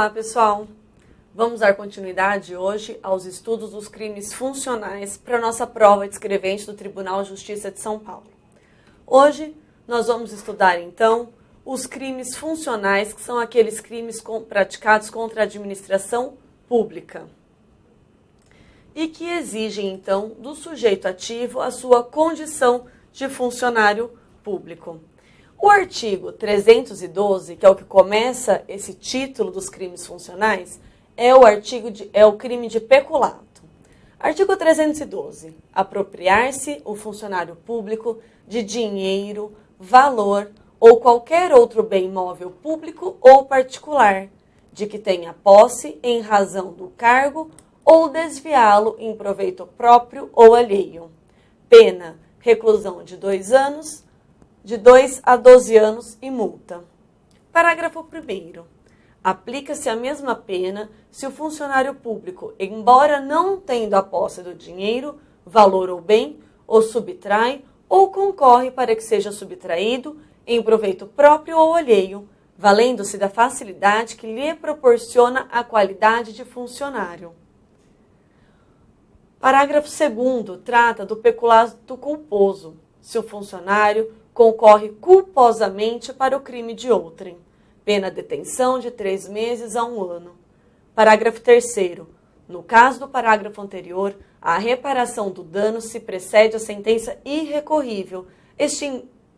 Olá, pessoal! Vamos dar continuidade hoje aos estudos dos crimes funcionais para a nossa prova descrevente do Tribunal de Justiça de São Paulo. Hoje, nós vamos estudar, então, os crimes funcionais, que são aqueles crimes praticados contra a administração pública e que exigem, então, do sujeito ativo a sua condição de funcionário público. O artigo 312, que é o que começa esse título dos crimes funcionais, é o crime de peculato. Artigo 312. Apropriar-se o funcionário público de dinheiro, valor ou qualquer outro bem móvel público ou particular, de que tenha posse em razão do cargo ou desviá-lo em proveito próprio ou alheio. Pena, reclusão de 2 anos, de 2 a 12 anos e multa. Parágrafo 1º. Aplica-se a mesma pena se o funcionário público, embora não tendo a posse do dinheiro, valor ou bem, o subtrai ou concorre para que seja subtraído em proveito próprio ou alheio, valendo-se da facilidade que lhe proporciona a qualidade de funcionário. Parágrafo 2º. Trata do peculato culposo, se o funcionário concorre culposamente para o crime de outrem. Pena detenção de 3 meses a 1 ano. Parágrafo 3º. No caso do parágrafo anterior, a reparação do dano se precede a sentença irrecorrível,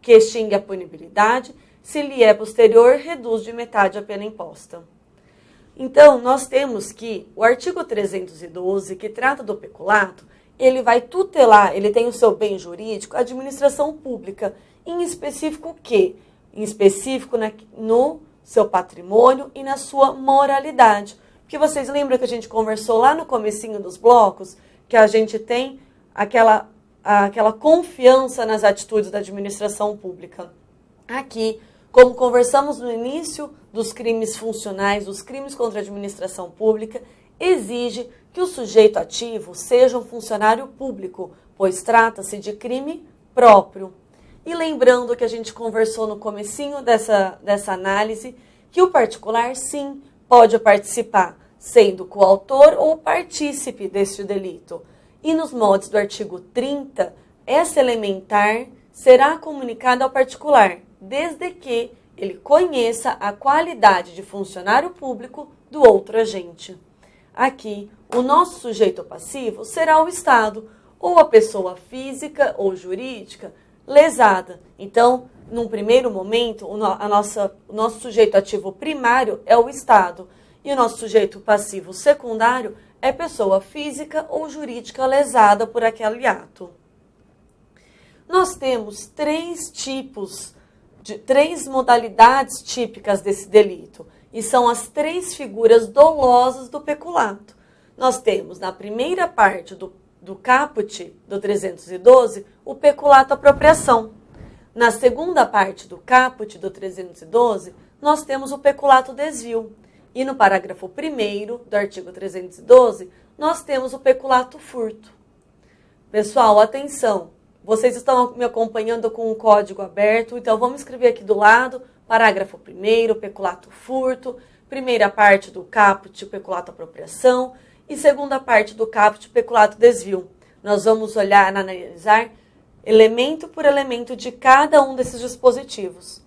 que extingue a punibilidade, se lhe é posterior, reduz de metade a pena imposta. Então, nós temos que o artigo 312, que trata do peculato, ele vai tutelar, ele tem o seu bem jurídico, a administração pública, em específico o quê? Em específico no seu patrimônio e na sua moralidade. Porque vocês lembram que a gente conversou lá no comecinho dos blocos, que a gente tem aquela confiança nas atitudes da administração pública. Aqui, como conversamos no início dos crimes funcionais, dos crimes contra a administração pública, exige que o sujeito ativo seja um funcionário público, pois trata-se de crime próprio. E lembrando que a gente conversou no comecinho dessa análise, que o particular, sim, pode participar, sendo coautor ou partícipe deste delito. E nos moldes do artigo 30, essa elementar será comunicada ao particular, desde que ele conheça a qualidade de funcionário público do outro agente. Aqui, o nosso sujeito passivo será o Estado, ou a pessoa física ou jurídica lesada. Então, num primeiro momento, o nosso sujeito ativo primário é o Estado, e o nosso sujeito passivo secundário é pessoa física ou jurídica lesada por aquele ato. Nós temos 3 modalidades típicas desse delito, e são as 3 figuras dolosas do peculato. Nós temos, na primeira parte do caput do 312, o peculato apropriação. Na segunda parte do caput do 312, nós temos o peculato desvio. E no parágrafo 1º do artigo 312, nós temos o peculato furto. Pessoal, atenção! Vocês estão me acompanhando com um código aberto, então vamos escrever aqui do lado, parágrafo 1º, peculato furto, primeira parte do caput, peculato apropriação, e segunda parte do caput, peculato desvio. Nós vamos analisar elemento por elemento de cada um desses dispositivos.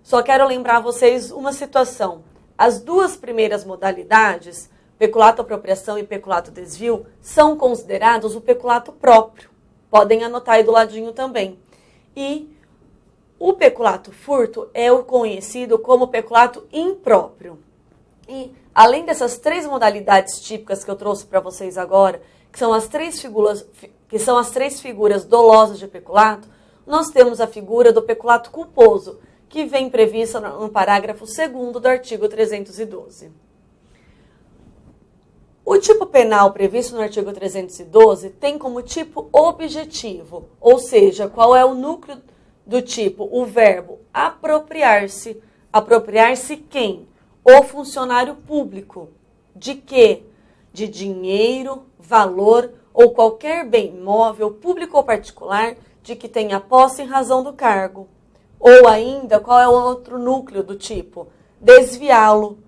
Só quero lembrar a vocês uma situação. As 2 primeiras modalidades, peculato apropriação e peculato desvio, são considerados o peculato próprio. Podem anotar aí do ladinho também. E o peculato furto é o conhecido como peculato impróprio. E, além dessas 3 modalidades típicas que eu trouxe para vocês agora, que são as 3 figuras dolosas de peculato, nós temos a figura do peculato culposo, que vem prevista no parágrafo 2º do artigo 312. O tipo penal previsto no artigo 312 tem como tipo objetivo, ou seja, qual é o núcleo do tipo, o verbo apropriar-se. Apropriar-se quem? O funcionário público. De quê? De dinheiro, valor ou qualquer bem móvel, público ou particular, de que tenha posse em razão do cargo. Ou ainda, qual é o outro núcleo do tipo? Desviá-lo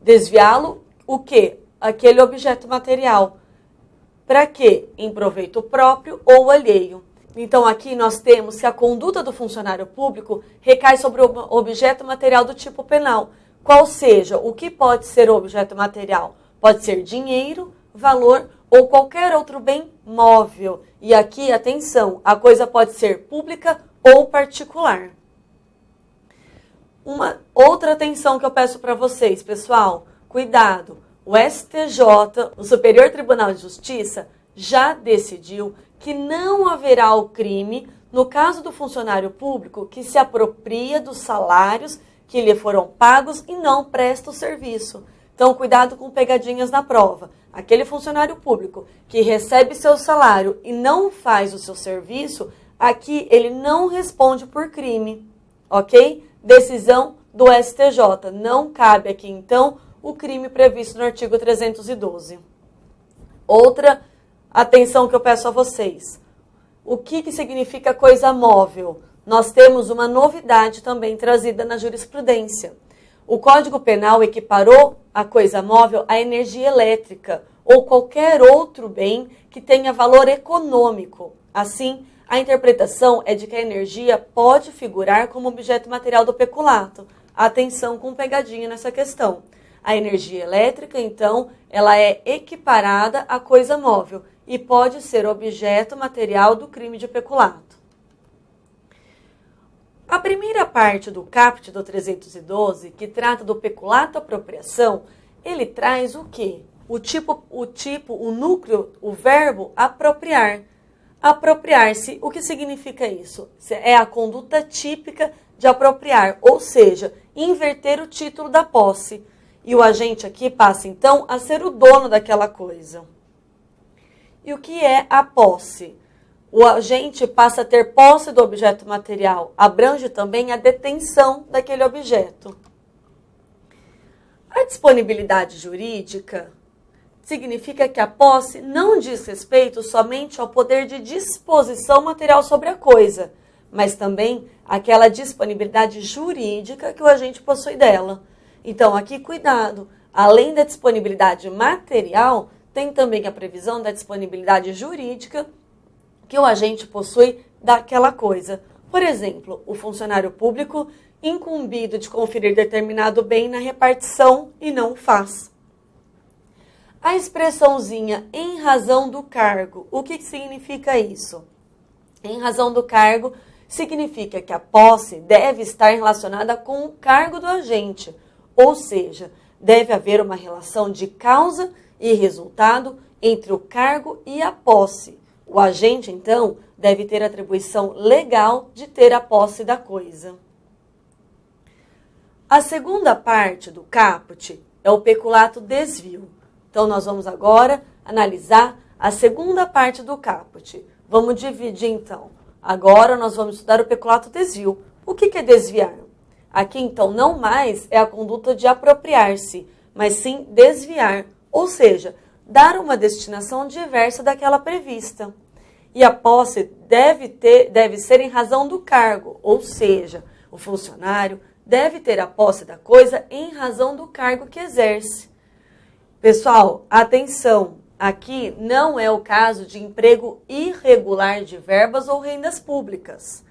Desviá-lo, o quê? Aquele objeto material. Para quê? Em proveito próprio ou alheio. Então, aqui nós temos que a conduta do funcionário público recai sobre o objeto material do tipo penal. Qual seja, o que pode ser objeto material? Pode ser dinheiro, valor ou qualquer outro bem móvel. E aqui, atenção, a coisa pode ser pública ou particular. Uma outra atenção que eu peço para vocês, pessoal, cuidado. O STJ, o Superior Tribunal de Justiça, já decidiu que não haverá o crime no caso do funcionário público que se apropria dos salários que lhe foram pagos e não presta o serviço. Então, cuidado com pegadinhas na prova. Aquele funcionário público que recebe seu salário e não faz o seu serviço, aqui ele não responde por crime, ok? Decisão do STJ. Não cabe aqui, então, o crime previsto no artigo 312. Outra atenção que eu peço a vocês. O que significa coisa móvel? Nós temos uma novidade também trazida na jurisprudência. O Código Penal equiparou a coisa móvel à energia elétrica ou qualquer outro bem que tenha valor econômico. Assim, a interpretação é de que a energia pode figurar como objeto material do peculato. Atenção com pegadinha nessa questão. A energia elétrica, então, ela é equiparada à coisa móvel e pode ser objeto material do crime de peculato. A primeira parte do caput do 312, que trata do peculato apropriação, ele traz o quê? O núcleo, o verbo apropriar. Apropriar-se, o que significa isso? É a conduta típica de apropriar, ou seja, inverter o título da posse. E o agente aqui passa, então, a ser o dono daquela coisa. E o que é a posse? O agente passa a ter posse do objeto material. Abrange também a detenção daquele objeto. A disponibilidade jurídica significa que a posse não diz respeito somente ao poder de disposição material sobre a coisa, mas também àquela disponibilidade jurídica que o agente possui dela. Então, aqui, cuidado. Além da disponibilidade material, tem também a previsão da disponibilidade jurídica que o agente possui daquela coisa. Por exemplo, o funcionário público incumbido de conferir determinado bem na repartição e não o faz. A expressãozinha em razão do cargo, o que significa isso? Em razão do cargo significa que a posse deve estar relacionada com o cargo do agente, ou seja, deve haver uma relação de causa e resultado entre o cargo e a posse. O agente, então, deve ter atribuição legal de ter a posse da coisa. A segunda parte do caput é o peculato desvio. Então, nós vamos agora analisar a segunda parte do caput. Vamos dividir, então. Agora, nós vamos estudar o peculato desvio. O que é desviar? Aqui, então, não mais é a conduta de apropriar-se, mas sim desviar, ou seja, dar uma destinação diversa daquela prevista. E a posse deve ser em razão do cargo, ou seja, o funcionário deve ter a posse da coisa em razão do cargo que exerce. Pessoal, atenção, aqui não é o caso de emprego irregular de verbas ou rendas públicas.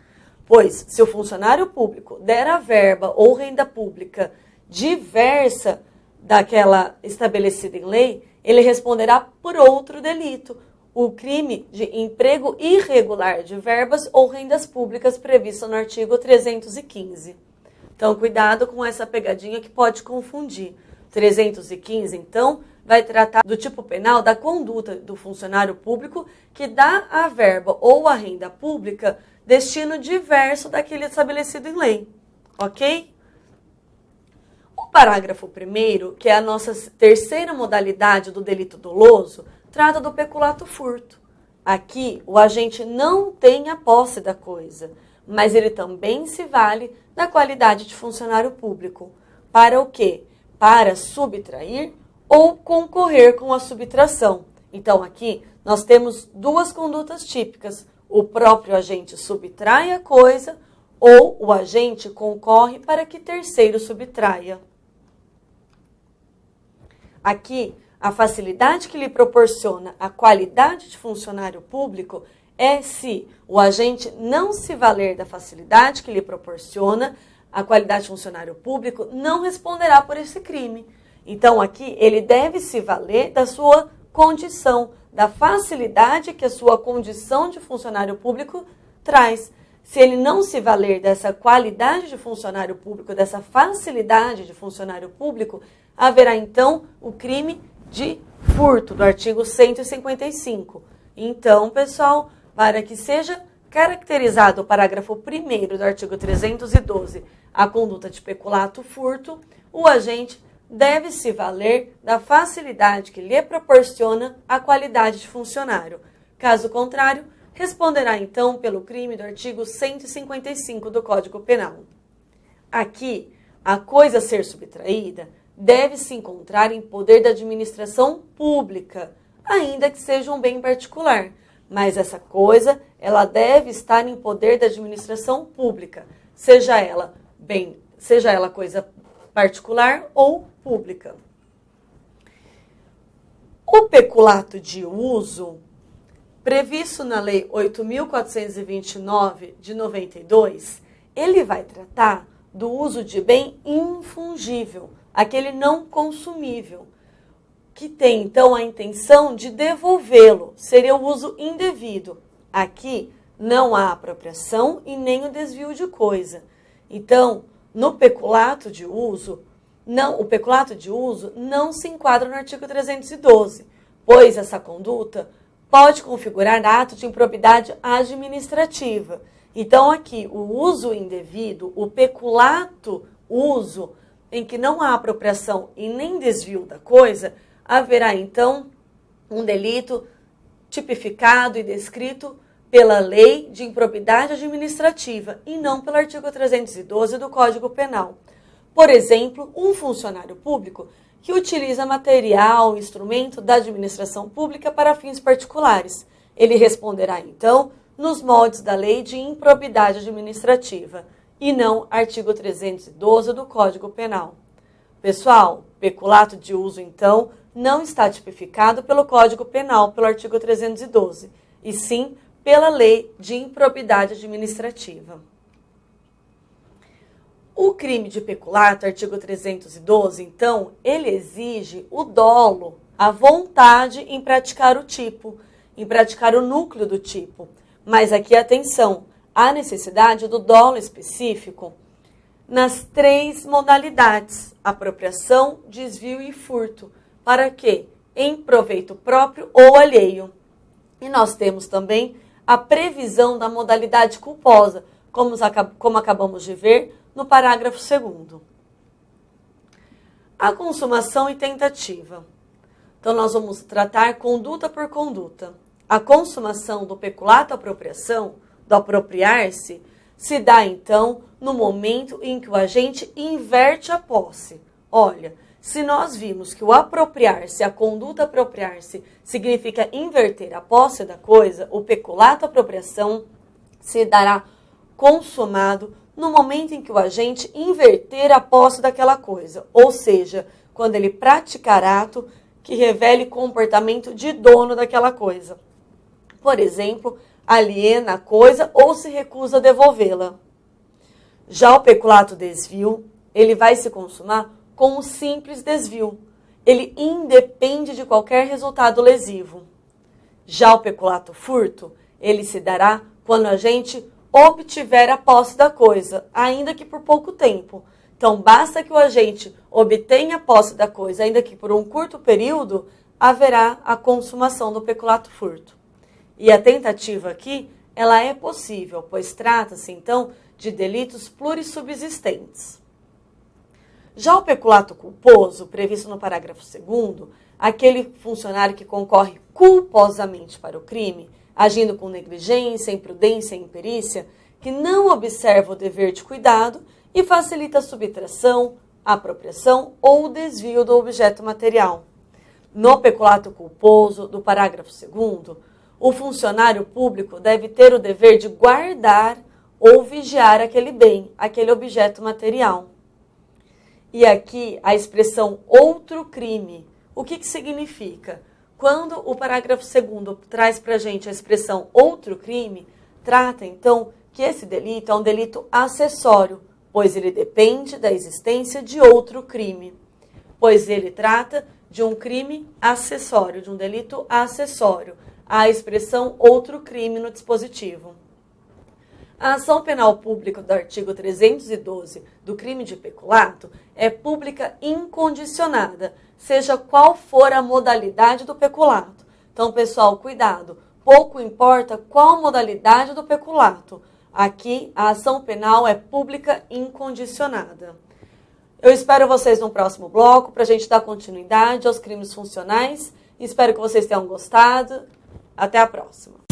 Pois, se o funcionário público der a verba ou renda pública diversa daquela estabelecida em lei, ele responderá por outro delito, o crime de emprego irregular de verbas ou rendas públicas previsto no artigo 315. Então, cuidado com essa pegadinha que pode confundir. 315, então, vai tratar do tipo penal da conduta do funcionário público que dá a verba ou a renda pública destino diverso daquele estabelecido em lei, ok? O parágrafo 1º, que é a nossa terceira modalidade do delito doloso, trata do peculato furto. Aqui, o agente não tem a posse da coisa, mas ele também se vale da qualidade de funcionário público. Para o quê? Para subtrair ou concorrer com a subtração. Então, aqui, nós temos duas condutas típicas. O próprio agente subtrai a coisa ou o agente concorre para que terceiro subtraia. Aqui, a facilidade que lhe proporciona a qualidade de funcionário público é se o agente não se valer da facilidade que lhe proporciona a qualidade de funcionário público, não responderá por esse crime. Então, aqui, ele deve se valer da sua condição, da facilidade que a sua condição de funcionário público traz. Se ele não se valer dessa qualidade de funcionário público, dessa facilidade de funcionário público, haverá, então, o crime de furto, do artigo 155. Então, pessoal, para que seja caracterizado o parágrafo 1º do artigo 312, a conduta de peculato furto, o agente deve se valer da facilidade que lhe proporciona a qualidade de funcionário. Caso contrário, responderá então pelo crime do artigo 155 do Código Penal. Aqui, a coisa a ser subtraída deve se encontrar em poder da administração pública, ainda que seja um bem particular. Mas essa coisa, ela deve estar em poder da administração pública, seja ela coisa particular ou pública. O peculato de uso, previsto na Lei 8.429 de 92, ele vai tratar do uso de bem infungível, aquele não consumível, que tem, então, a intenção de devolvê-lo, seria o uso indevido. Aqui não há apropriação e nem o desvio de coisa. Então, no peculato de uso, o peculato de uso não se enquadra no artigo 312, pois essa conduta pode configurar ato de improbidade administrativa. Então, aqui, o uso indevido, o peculato uso, em que não há apropriação e nem desvio da coisa, haverá, então, um delito tipificado e descrito pela lei de improbidade administrativa e não pelo artigo 312 do Código Penal. Por exemplo, um funcionário público que utiliza material, instrumento da administração pública para fins particulares. Ele responderá, então, nos moldes da lei de improbidade administrativa e não artigo 312 do Código Penal. Pessoal, peculato de uso, então, não está tipificado pelo Código Penal, pelo artigo 312, e sim pela lei de improbidade administrativa. O crime de peculato, artigo 312, então, ele exige o dolo, a vontade em praticar o tipo, em praticar o núcleo do tipo. Mas aqui, atenção, há necessidade do dolo específico nas 3 modalidades, apropriação, desvio e furto. Para quê? Em proveito próprio ou alheio. E nós temos também a previsão da modalidade culposa, como acabamos de ver no parágrafo 2º. A consumação e tentativa. Então, nós vamos tratar conduta por conduta. A consumação do peculato apropriação, do apropriar-se, se dá, então, no momento em que o agente inverte a posse. Olha, se nós vimos que o apropriar-se, a conduta apropriar-se, significa inverter a posse da coisa, o peculato apropriação se dará consumado no momento em que o agente inverter a posse daquela coisa, ou seja, quando ele praticar ato que revele comportamento de dono daquela coisa. Por exemplo, aliena a coisa ou se recusa a devolvê-la. Já o peculato desvio, ele vai se consumar com um simples desvio. Ele independe de qualquer resultado lesivo. Já o peculato furto, ele se dará quando a gente obtiver a posse da coisa, ainda que por pouco tempo. Então, basta que o agente obtenha a posse da coisa, ainda que por um curto período, haverá a consumação do peculato furto. E a tentativa aqui, ela é possível, pois trata-se, então, de delitos plurissubsistentes. Já o peculato culposo, previsto no parágrafo 2º, aquele funcionário que concorre culposamente para o crime, agindo com negligência, imprudência e imperícia, que não observa o dever de cuidado e facilita a subtração, a apropriação ou o desvio do objeto material. No peculato culposo, do parágrafo 2º, o funcionário público deve ter o dever de guardar ou vigiar aquele bem, aquele objeto material. E aqui a expressão outro crime, O que significa? Quando o parágrafo 2º traz para a gente a expressão outro crime, trata então que esse delito é um delito acessório, pois ele depende da existência de outro crime. Pois ele trata de um crime acessório, de um delito acessório, à expressão outro crime no dispositivo. A ação penal pública do artigo 312 do crime de peculato é pública incondicionada, seja qual for a modalidade do peculato. Então, pessoal, cuidado, pouco importa qual modalidade do peculato. Aqui, a ação penal é pública incondicionada. Eu espero vocês no próximo bloco para a gente dar continuidade aos crimes funcionais. Espero que vocês tenham gostado. Até a próxima.